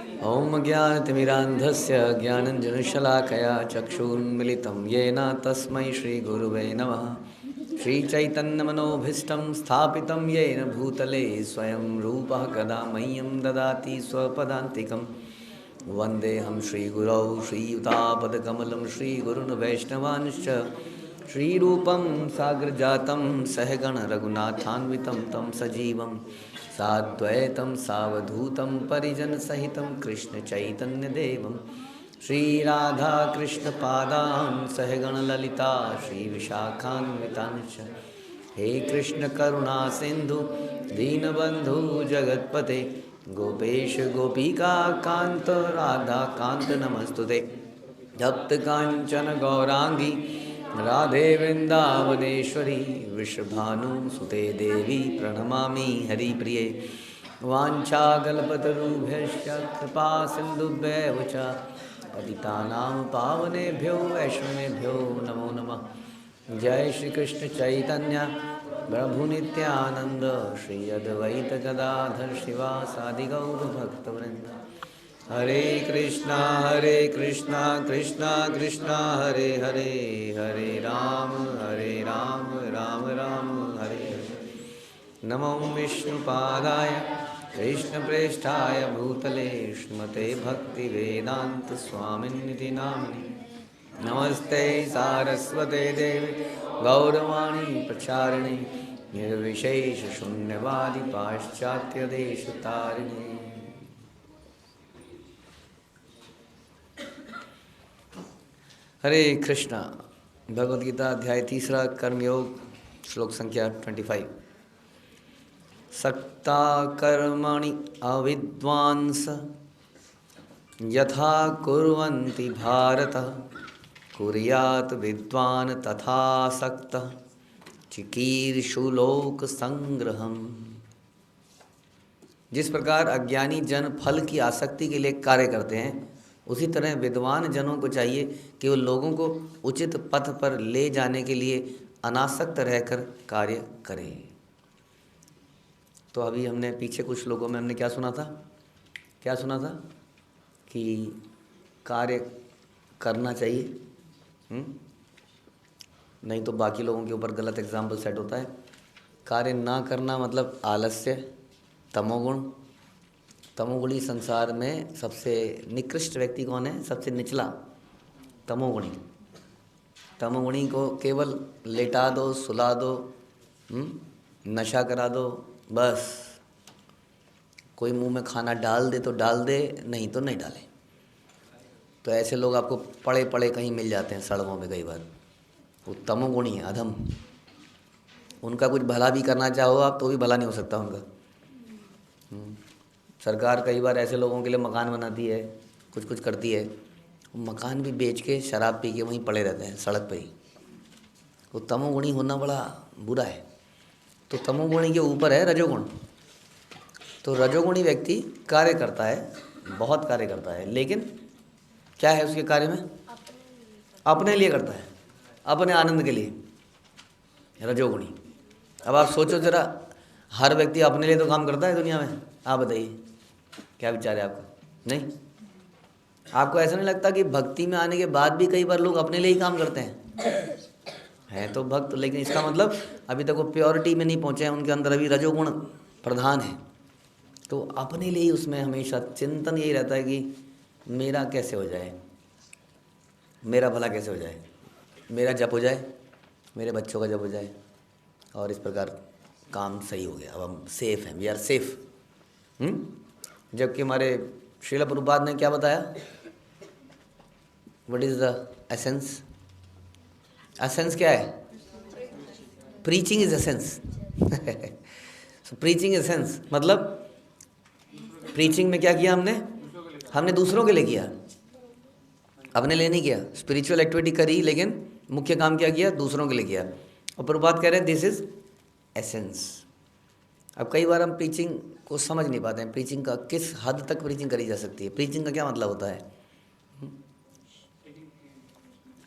ॐ ज्ञानतिमिरान्धस्य ज्ञानञ्जनशलाकया चक्षुरुन्मिलितं येन तस्मै श्रीगुरुवे नमः। श्रीचैतन्यमनोभीष्टं स्थापितं येन भूतले स्वयं रूपः कदा मह्यं ददाति स्वपदान्तिकं। वन्देऽहं श्रीगुरौ श्रीयुतापदकमलं श्रीगुरुन् वैष्णवांश्च श्रीरूपं साग्रजातं सहगण रघुनाथान्वितं तं सजीवं साद्वैतं सावधूतं परिजनसहितं कृष्णचैतन्यदेवं श्रीराधाकृष्णपादान् सहगण ललिता श्रीविशाखान्वितांश्च। हे कृष्ण करुणा सिंधु दीनबंधु जगतपते गोपेश गोपिका कांत राधा कांत नमस्तुते। तप्त कांचन गौरांगी राधे वृंदावनेश्वरी वृषभानुसुते देवी प्रणमामि हरिप्रिये। वाञ्छाकल्पतरुभ्यश्च कृपा सिन्धुभ्येव च पतितानां पावनेभ्यो वैष्णवेभ्यो नमो नमः। जय श्री कृष्ण चैतन्य प्रभु नित्यानंद श्री अद्वैत गदाधर शिवासादि गौर भक्तवृंद। हरे कृष्णा कृष्णा कृष्णा हरे हरे, हरे राम राम राम हरे हरे। नमो विष्णुपादाय कृष्णप्रेष्ठाय भूतले श्रीमते भक्तिवेदांत स्वामिनिति नामिने। नमस्ते सारस्वते देवे गौरवाणी प्रचारिणे निर्विशेष शून्यवादी पाश्चात्य देश तारिणे। हरे कृष्णा। भगवद गीता अध्याय 3 कर्मयोग श्लोक संख्या 25। सक्ता कर्मणि अविद्वांस यथा कुर्वन्ति भारत कुर्यात् विद्वान् तथा सक्तः चिकीर्षुलोक संग्रहम्। जिस प्रकार अज्ञानी जन फल की आसक्ति के लिए कार्य करते हैं, उसी तरह विद्वान जनों को चाहिए कि वो लोगों को उचित पथ पर ले जाने के लिए अनासक्त रहकर कार्य करें। तो अभी हमने पीछे कुछ लोगों में हमने क्या सुना था कि कार्य करना चाहिए, नहीं तो बाकी लोगों के ऊपर गलत एग्जाम्पल सेट होता है। कार्य ना करना मतलब आलस्य, तमोगुण। तमोगुणी संसार में सबसे निकृष्ट व्यक्ति कौन है? सबसे निचला तमोगुणी। तमोगुणी को केवल लेटा दो, सुला दो, नशा करा दो, बस। कोई मुंह में खाना डाल दे तो डाल दे, नहीं तो नहीं डाले। तो ऐसे लोग आपको पड़े पड़े कहीं मिल जाते हैं सड़कों में कई बार। वो तमोगुणी है, अधम। उनका कुछ भला भी करना चाहो आप तो भी भला नहीं हो सकता उनका। सरकार कई बार ऐसे लोगों के लिए मकान बनाती है, कुछ करती है, मकान भी बेच के शराब पी के वहीं पड़े रहते हैं सड़क पे ही। वो तमोगुणी होना बड़ा बुरा है। तो तमोगुणी के ऊपर है रजोगुण। तो रजोगुणी व्यक्ति कार्य करता है, बहुत कार्य करता है, लेकिन क्या है उसके कार्य में? अपने लिए करता है, अपने आनंद के लिए, रजोगुणी। अब आप सोचो जरा, हर व्यक्ति अपने लिए तो काम करता है दुनिया में। आप बताइए क्या विचार है आपका? नहीं? आपको ऐसा नहीं लगता कि भक्ति में आने के बाद भी कई बार लोग अपने लिए ही काम करते हैं तो भक्त, लेकिन इसका मतलब अभी तक वो प्योरिटी में नहीं पहुंचे हैं, उनके अंदर अभी रजोगुण प्रधान है। तो अपने लिए ही उसमें हमेशा चिंतन यही रहता है कि मेरा कैसे हो जाए, मेरा भला कैसे हो जाए, मेरा जप हो जाए, मेरे बच्चों का जप हो जाए, और इस प्रकार काम सही हो गया, अब हम सेफ हैं, वी आर सेफ। जबकि हमारे श्रील प्रभुपाद ने क्या बताया? What is the essence? Essence क्या है? Preaching is essence. So preaching essence मतलब प्रीचिंग में क्या किया हमने दूसरों के लिए किया, अपने लिए नहीं किया। स्पिरिचुअल एक्टिविटी करी, लेकिन मुख्य काम क्या किया? दूसरों के लिए किया। और प्रभुपाद कह रहे हैं दिस इज एसेंस। अब कई बार हम प्रीचिंग को समझ नहीं पाते हैं, प्रीचिंग का किस हद तक प्रीचिंग करी जा सकती है, प्रीचिंग का क्या मतलब होता है?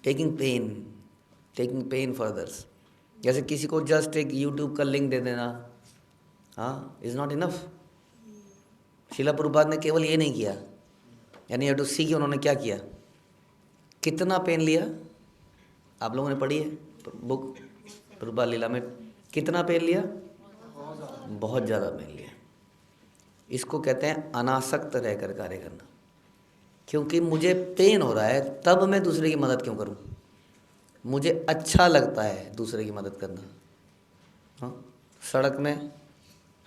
Taking pain for others. जैसे किसी को जस्ट एक यूट्यूब का लिंक दे देना, हाँ, इज़ नॉट इनफ। शिला प्रभुपाद ने केवल ये नहीं किया, यानी यू टू सी कि उन्होंने क्या किया, कितना पेन लिया। आप लोगों ने पढ़ी है बुक प्रभुपाद लीला में, कितना पेन लिया, बहुत ज़्यादा पेन लिया। इसको कहते हैं अनासक्त रहकर कार्य करना। क्योंकि मुझे पेन हो रहा है तब मैं दूसरे की मदद क्यों करूं, मुझे अच्छा लगता है दूसरे की मदद करना। हाँ, सड़क में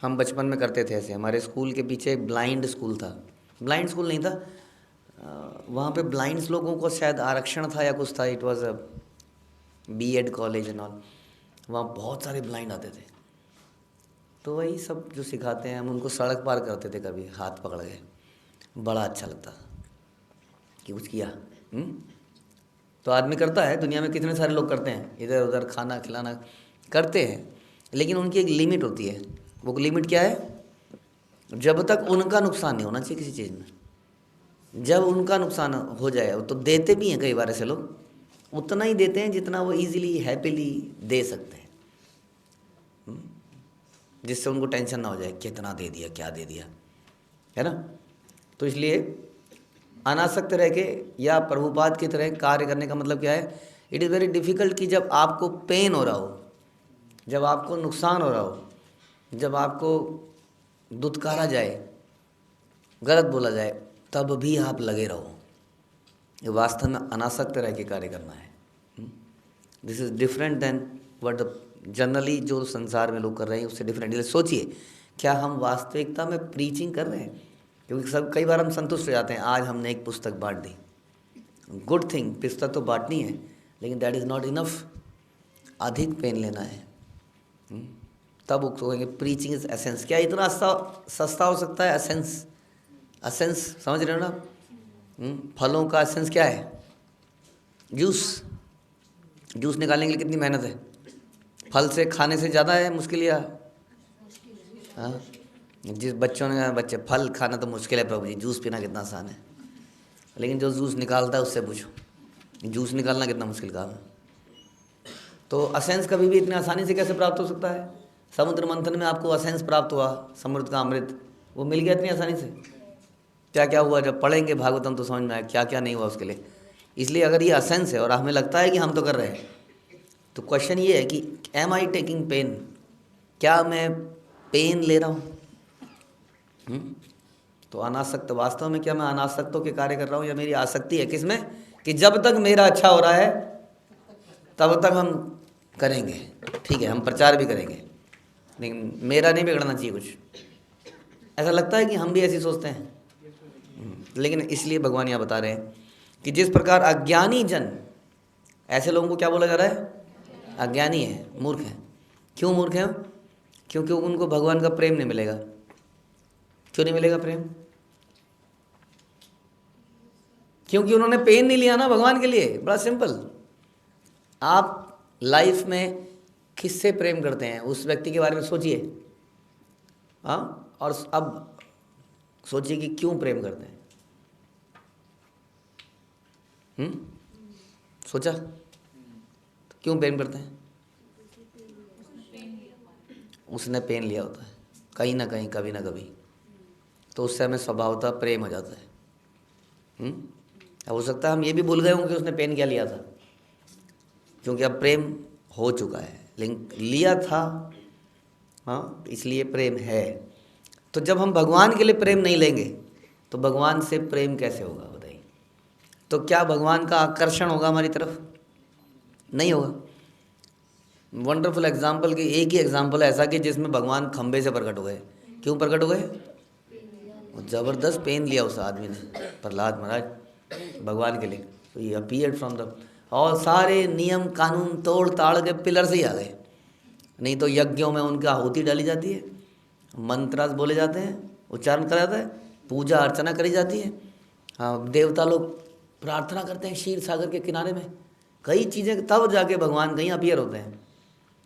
हम बचपन में करते थे ऐसे। हमारे स्कूल के पीछे एक ब्लाइंड स्कूल था, ब्लाइंड स्कूल नहीं था, वहाँ पे ब्लाइंड्स लोगों को शायद आरक्षण था या कुछ था, it was a BEd college and all. वहाँ बहुत सारे ब्लाइंड आते थे, तो वही सब जो सिखाते हैं हम उनको सड़क पार करते थे कभी हाथ पकड़ के, बड़ा अच्छा लगता कि कुछ किया। तो आदमी करता है, दुनिया में कितने सारे लोग करते हैं, इधर उधर खाना खिलाना करते हैं, लेकिन उनकी एक लिमिट होती है। वो लिमिट क्या है, जब तक उनका नुकसान नहीं होना चाहिए किसी चीज़ में। जब उनका नुकसान हो जाए, तो देते भी हैं कई बार ऐसे लोग, उतना ही देते हैं जितना वो इजीली हैप्पीली दे सकते हैं, जिससे उनको टेंशन ना हो जाए कितना दे दिया क्या दे दिया, है ना। तो इसलिए अनासक्त रह के या प्रभुपाद की तरह कार्य करने का मतलब क्या है, इट इज़ वेरी डिफ़िकल्ट कि जब आपको पेन हो रहा हो, जब आपको नुकसान हो रहा हो, जब आपको दुत्कारा जाए, गलत बोला जाए, तब भी आप लगे रहो। ये वास्तव में अनासक्त रह के कार्य करना है। This is different than what the generally जो संसार में लोग कर रहे हैं उससे डिफरेंट। इसलिए सोचिए क्या हम वास्तविकता में प्रीचिंग कर रहे हैं, क्योंकि सब कई बार हम संतुष्ट हो जाते हैं, आज हमने एक पुस्तक बांट दी, गुड थिंग, पुस्तक तो बांटनी है, लेकिन दैट इज़ नॉट इनफ, अधिक पेन लेना है। तब वो कहेंगे प्रीचिंग इज एसेंस। क्या इतना सस्ता हो सकता है एसेंस? एसेंस समझ रहे हो ना, फलों का एसेंस क्या है, जूस। जूस निकालने के लिए कितनी मेहनत है, फल से खाने से ज़्यादा है मुश्किल या? हाँ, जिस बच्चों ने बच्चे फल खाना तो मुश्किल है प्रभु जी, जूस पीना कितना आसान है। लेकिन जो जूस निकालता है उससे पूछो, जूस निकालना कितना मुश्किल काम है। तो असेंस कभी भी इतनी आसानी से कैसे प्राप्त हो सकता है? समुद्र मंथन में आपको असेंस प्राप्त हुआ, समुद्र का अमृत, वो मिल गया इतनी आसानी से? क्या क्या हुआ? जब पढ़ेंगे भागवतम तो समझ में आया क्या क्या नहीं हुआ उसके लिए। इसलिए अगर ये असेंस है और हमें लगता है कि हम तो कर रहे हैं, तो क्वेश्चन ये है कि एम आई टेकिंग पेन, क्या मैं पेन ले रहा हूँ? तो अनासक्त, वास्तव में क्या मैं अनासक्तों के कार्य कर रहा हूँ या मेरी आसक्ति है किसमें, कि जब तक मेरा अच्छा हो रहा है तब तक हम करेंगे, ठीक है हम प्रचार भी करेंगे, लेकिन मेरा नहीं बिगड़ना चाहिए कुछ। ऐसा लगता है कि हम भी ऐसे सोचते हैं, लेकिन इसलिए भगवान यहाँ बता रहे हैं कि जिस प्रकार अज्ञानी जन, ऐसे लोगों को क्या बोला जा रहा है? अज्ञानी है, मूर्ख है। क्यों मूर्ख है? क्योंकि उनको भगवान का प्रेम नहीं मिलेगा। क्यों नहीं मिलेगा प्रेम? क्योंकि उन्होंने पेन नहीं लिया ना भगवान के लिए। बड़ा सिंपल। आप लाइफ में किससे प्रेम करते हैं उस व्यक्ति के बारे में सोचिए, हाँ, और अब सोचिए कि क्यों प्रेम करते हैं। सोचा तो क्यों प्रेम करते हैं? उसने पेन लिया होता है कहीं ना कहीं, कभी ना कभी, तो उससे हमें स्वभावतः प्रेम हो जाता है। अब हो सकता है हम ये भी भूल गए होंगे कि उसने पेन क्या लिया था, क्योंकि अब प्रेम हो चुका है, लेकिन लिया था, हाँ, इसलिए प्रेम है। तो जब हम भगवान के लिए प्रेम नहीं लेंगे तो भगवान से प्रेम कैसे होगा बताइए? तो क्या भगवान का आकर्षण होगा हमारी तरफ? नहीं होगा। वंडरफुल एग्जाम्पल की एक ही एग्जाम्पल है ऐसा कि जिसमें भगवान खंबे से प्रकट हो गए। क्यों प्रकट हो गए? ज़बरदस्त पेन लिया उस आदमी ने, प्रहलाद महाराज, भगवान के लिए। तो ये अपीयर्ड फ्रॉम द, और सारे नियम कानून तोड़ ताड़ के पिलर से ही आ गए। नहीं तो यज्ञों में उनका आहुति डाली जाती है, मंत्रास बोले जाते हैं, उच्चारण करा जाता है, पूजा अर्चना करी जाती है, हाँ, देवता लोग प्रार्थना करते हैं क्षीर सागर के किनारे में, कई चीज़ें, तब जाके भगवान कहीं अपीयर होते हैं।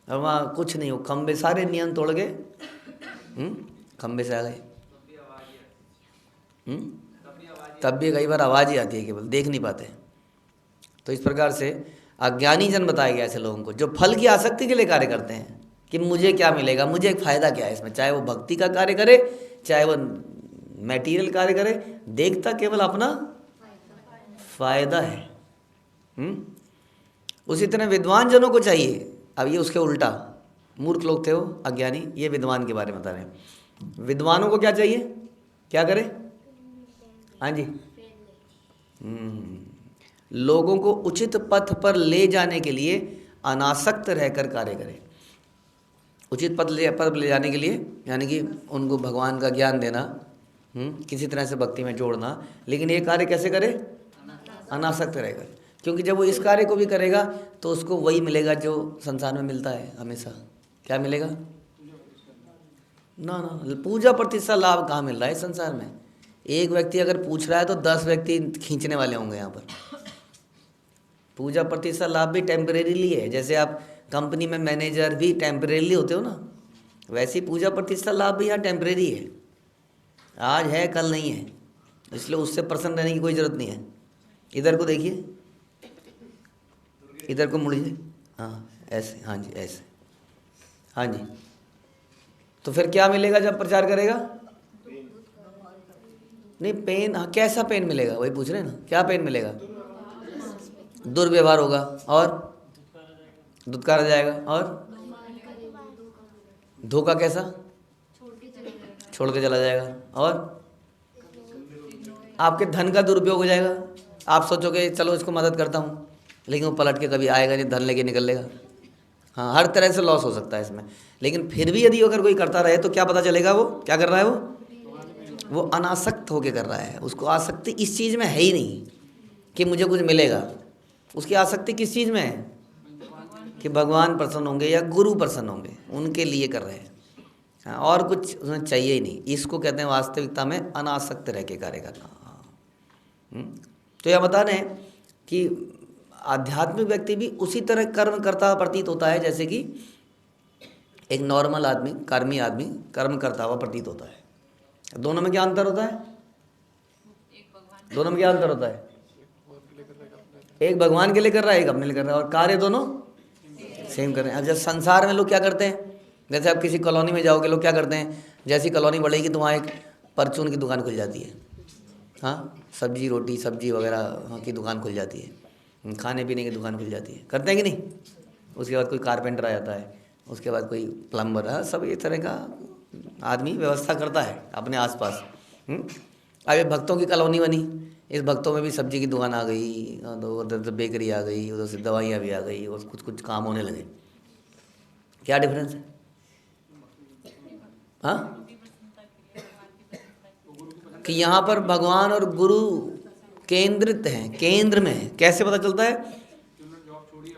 और वहाँ कुछ नहीं हो, खंबे सारे नियम तोड़ के खंबे से आ गए। तब भी कई बार आवाज़ ही आती है, केवल देख नहीं पाते। तो इस प्रकार से अज्ञानी जन बताया गया ऐसे लोगों को जो फल की आसक्ति के लिए कार्य करते हैं कि मुझे क्या मिलेगा, मुझे एक फ़ायदा क्या है इसमें, चाहे वो भक्ति का कार्य करे, चाहे वो मटेरियल कार्य करे, देखता केवल अपना फायदा है। उसी तरह विद्वान जनों को चाहिए, अब ये उसके उल्टा, मूर्ख लोग थे वो, अज्ञानी, ये विद्वान के बारे में बता रहे हैं। विद्वानों को क्या चाहिए, क्या करे? हाँ जी, लोगों को उचित पथ पर ले जाने के लिए अनासक्त रहकर कार्य करें। उचित पथ पर ले जाने के लिए यानी कि उनको भगवान का ज्ञान देना, किसी तरह से भक्ति में जोड़ना, लेकिन ये कार्य कैसे करे? अनासक्त रहेगा। क्योंकि जब वो इस कार्य को भी करेगा तो उसको वही मिलेगा जो संसार में मिलता है हमेशा। क्या मिलेगा? ना ना, पूजा प्रतिष्ठा लाभ कहाँ मिल रहा है संसार में? एक व्यक्ति अगर पूछ रहा है तो 10 व्यक्ति खींचने वाले होंगे यहाँ पर। पूजा प्रतिष्ठा लाभ भी टेम्परेरीली है, जैसे आप कंपनी में मैनेजर भी टेम्परेरीली होते हो ना, वैसे ही पूजा प्रतिष्ठा लाभ भी यहाँ टेम्परेरी है, आज है कल नहीं है, इसलिए उससे प्रसन्न रहने की कोई ज़रूरत नहीं है। इधर को देखिए, इधर को मुड़िए, हाँ ऐसे, हाँ जी ऐसे, हाँ जी। तो फिर क्या मिलेगा जब प्रचार करेगा? नहीं पेन, हाँ कैसा पेन मिलेगा वही पूछ रहे हैं ना, क्या पेन मिलेगा? दुर्व्यवहार होगा और दुत्कारा जाएगा, और धोखा कैसा? छोड़ के चला जाएगा, और आपके धन का दुरुपयोग हो जाएगा। आप सोचोगे चलो इसको मदद करता हूँ, लेकिन वो पलट के कभी आएगा नहीं, धन लेके निकल लेगा। हाँ, हर तरह से लॉस हो सकता है इसमें। लेकिन फिर भी यदि अगर कोई करता रहे तो क्या पता चलेगा वो क्या कर रहा है? वो अनासक्त होके कर रहा है। उसको आसक्ति इस चीज़ में है ही नहीं कि मुझे कुछ मिलेगा। उसकी आसक्ति किस चीज़ में है? कि भगवान प्रसन्न होंगे या गुरु प्रसन्न होंगे, उनके लिए कर रहे हैं। हाँ, और कुछ उसमें चाहिए ही नहीं। इसको कहते हैं वास्तविकता में अनासक्त रह के कार्य करना। तो यह बता रहे हैं कि आध्यात्मिक व्यक्ति भी उसी तरह कर्म करता हुआ प्रतीत होता है जैसे कि एक नॉर्मल आदमी, कर्मी आदमी कर्म करता हुआ प्रतीत होता है। दोनों में क्या अंतर होता है? दोनों में क्या अंतर होता है? एक भगवान के लिए कर रहा है, एक अपने लिए कर रहा है, और कार्य दोनों सेम कर रहे हैं। अब जैसे संसार में लोग क्या करते हैं, जैसे आप किसी कॉलोनी में जाओगे, लोग क्या करते हैं, जैसी कॉलोनी बढ़ेगी तो वहाँ एक परचून की दुकान खुल जाती है। हाँ, सब्जी रोटी सब्जी वगैरह की दुकान खुल जाती है, खाने पीने की दुकान खुल जाती है, करते हैं कि नहीं? उसके बाद कोई कारपेंटर आ जाता है, उसके बाद कोई प्लम्बर, सब ये तरह का आदमी व्यवस्था करता है अपने आसपास। अब ये भक्तों की कॉलोनी बनी, इस भक्तों में भी सब्जी की दुकान आ गई, उधर से बेकरी आ गई, उधर से दवाइयाँ भी आ गई, और कुछ कुछ काम होने लगे। क्या डिफरेंस है? हाँ, कि यहाँ पर भगवान और गुरु केंद्रित हैं, केंद्र में है। कैसे पता चलता है?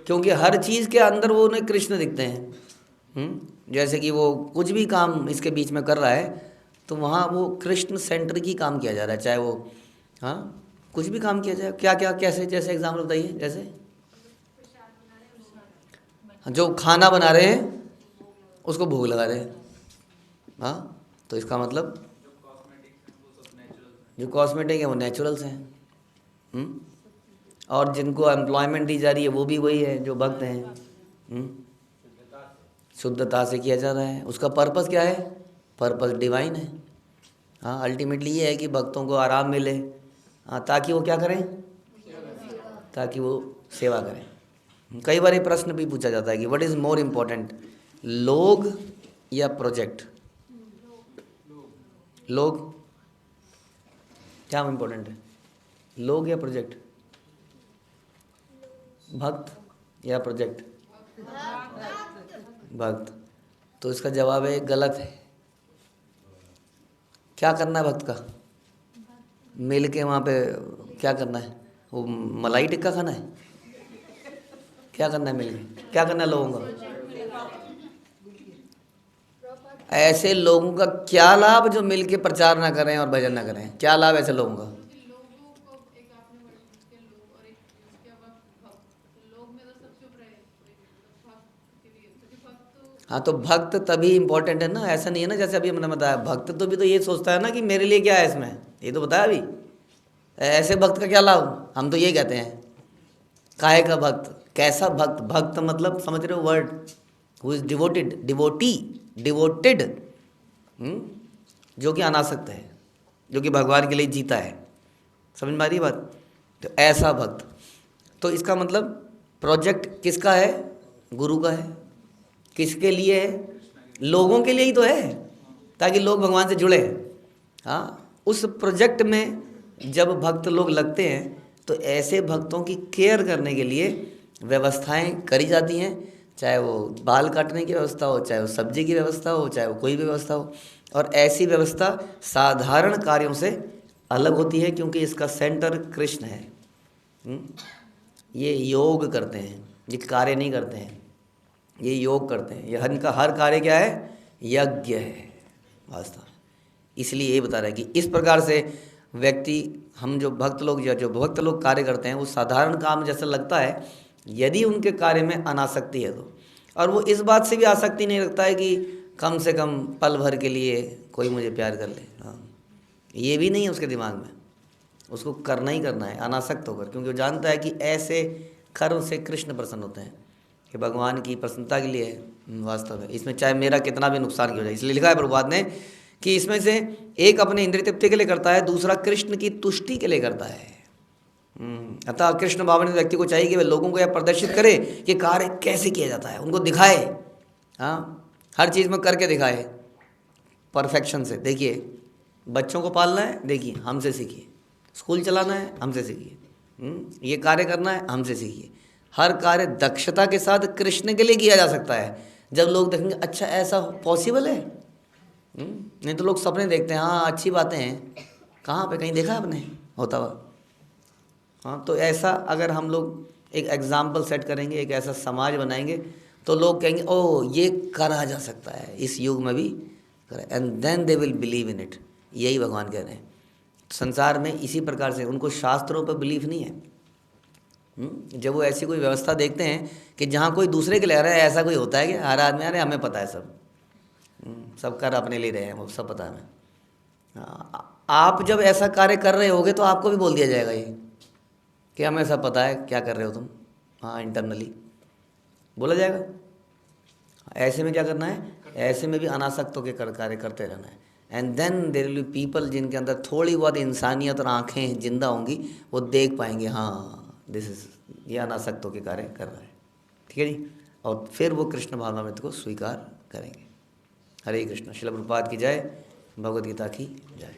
क्योंकि हर चीज़ के अंदर वो उन्हें कृष्ण दिखते हैं। जैसे कि वो कुछ भी काम इसके बीच में कर रहा है तो वहाँ वो कृष्ण सेंटर की काम किया जा रहा है, चाहे वो हाँ कुछ भी काम किया जाए। क्या क्या कैसे? जैसे एग्जाम्पल बताइए। जैसे जो खाना बना रहे हैं उसको भोग लगा रहे हैं, हाँ, तो इसका मतलब जो कॉस्मेटिक है वो नेचुरल्स हैं। और जिनको एम्प्लॉयमेंट दी जा रही है वो भी वही है जो भक्त हैं। शुद्धता से किया जा रहा है। उसका पर्पस क्या है? पर्पस डिवाइन है। हाँ, अल्टीमेटली ये है कि भक्तों को आराम मिले, हाँ, ताकि वो क्या करें? ताकि वो सेवा करें। कई बार ये प्रश्न भी पूछा जाता है कि व्हाट इज़ मोर इम्पोर्टेंट, लोग या प्रोजेक्ट? लोग क्या इम्पोर्टेंट है, लोग या प्रोजेक्ट? भक्त या प्रोजेक्ट? भक्त। तो इसका जवाब है गलत है। क्या करना है भक्त का? मिल के वहाँ पे क्या करना है? वो मलाई टिक्का खाना है? क्या करना है मिल के? क्या करना है लोगों का? ऐसे लोगों का क्या लाभ जो मिल के प्रचार ना करें और भजन ना करें? क्या लाभ ऐसे लोगों का? हाँ, तो भक्त तभी इम्पोर्टेंट है ना। ऐसा नहीं है ना जैसे अभी हमने बताया, भक्त तो भी तो ये सोचता है ना कि मेरे लिए क्या है इसमें, ये तो बताया अभी। ऐसे भक्त का क्या लाभ? हम तो ये कहते हैं काहे का भक्त, कैसा भक्त? भक्त मतलब समझ रहे हो word, who is devoted, devotee, devoted, जो कि अनासक्त है। जो कि भगवान के लिए जीता है। समझ में आ रही है बात? तो ऐसा भक्त, तो इसका मतलब प्रोजेक्ट किसका है? गुरु का है। किसके लिए है? लोगों के लिए ही तो है, ताकि लोग भगवान से जुड़े। हाँ, उस प्रोजेक्ट में जब भक्त लोग लगते हैं तो ऐसे भक्तों की केयर करने के लिए व्यवस्थाएं करी जाती हैं, चाहे वो बाल काटने की व्यवस्था हो, चाहे वो सब्जी की व्यवस्था हो, चाहे वो कोई भी व्यवस्था हो। और ऐसी व्यवस्था साधारण कार्यों से अलग होती है, क्योंकि इसका सेंटर कृष्ण है। ये योग करते हैं, ये कार्य नहीं करते हैं, ये योग करते हैं। ये इनका हर कार्य क्या है? यज्ञ है वास्तव में। इसलिए ये बता रहा है कि इस प्रकार से व्यक्ति, हम जो भक्त लोग या जो भक्त लोग कार्य करते हैं वो साधारण काम जैसा लगता है, यदि उनके कार्य में अनासक्ति है तो। और वो इस बात से भी आसक्ति नहीं रखता है कि कम से कम पल भर के लिए कोई मुझे प्यार कर ले। हाँ, ये भी नहीं है उसके दिमाग में। उसको करना ही करना है अनासक्त होकर, क्योंकि वो जानता है कि ऐसे कर्म से कृष्ण प्रसन्न होते हैं, कि भगवान की प्रसन्नता के लिए वास्तव में इसमें चाहे मेरा कितना भी नुकसान क्यों हो जाए। इसलिए लिखा है प्रभुपाद ने कि इसमें से एक अपने इंद्रिय तृप्ति के लिए करता है, दूसरा कृष्ण की तुष्टि के लिए करता है। अतः कृष्ण भावनिक व्यक्ति को चाहिए कि वह लोगों को यह प्रदर्शित करे कि कार्य कैसे किया जाता है, उनको दिखाए। हाँ, हर चीज़ में करके दिखाए परफेक्शन से। देखिए, बच्चों को पालना है, देखिए हमसे सीखिए। स्कूल चलाना है, हमसे सीखिए। ये कार्य करना है, हमसे सीखिए। हर कार्य दक्षता के साथ कृष्ण के लिए किया जा सकता है। जब लोग देखेंगे अच्छा ऐसा पॉसिबल है, नहीं तो लोग सपने देखते हैं। हाँ, अच्छी बातें हैं, कहाँ पे कहीं देखा आपने होता हुआ? हाँ, तो ऐसा अगर हम लोग एक एग्जाम्पल सेट करेंगे, एक ऐसा समाज बनाएंगे, तो लोग कहेंगे ओह ये करा जा सकता है, इस युग में भी करा, and then they will believe in it. यही भगवान कह रहे हैं। संसार में इसी प्रकार से उनको शास्त्रों पर बिलीव नहीं है। जब वो ऐसी कोई व्यवस्था देखते हैं कि जहाँ कोई दूसरे के ले रहा है, ऐसा कोई होता है कि हर आदमी, अरे हमें पता है सब कर अपने ले रहे हैं, वो सब पता है हमें। आप जब ऐसा कार्य कर रहे होगे तो आपको भी बोल दिया जाएगा ये कि हमें सब पता है क्या कर रहे हो तुम। हाँ, इंटरनली बोला जाएगा। ऐसे में क्या करना है? ऐसे में भी अनासक्त होकर कार्य करते रहना है। And then there will be people जिनके अंदर थोड़ी बहुत इंसानियत और आँखें जिंदा होंगी, वो देख पाएंगे हाँ दिस इज, ये अनासक्त होकर कार्य कर रहा है। ठीक है जी। और फिर वो कृष्ण भावनामृत को स्वीकार करेंगे। हरे कृष्ण। श्रील प्रभुपाद की जय। भगवद गीता की जय।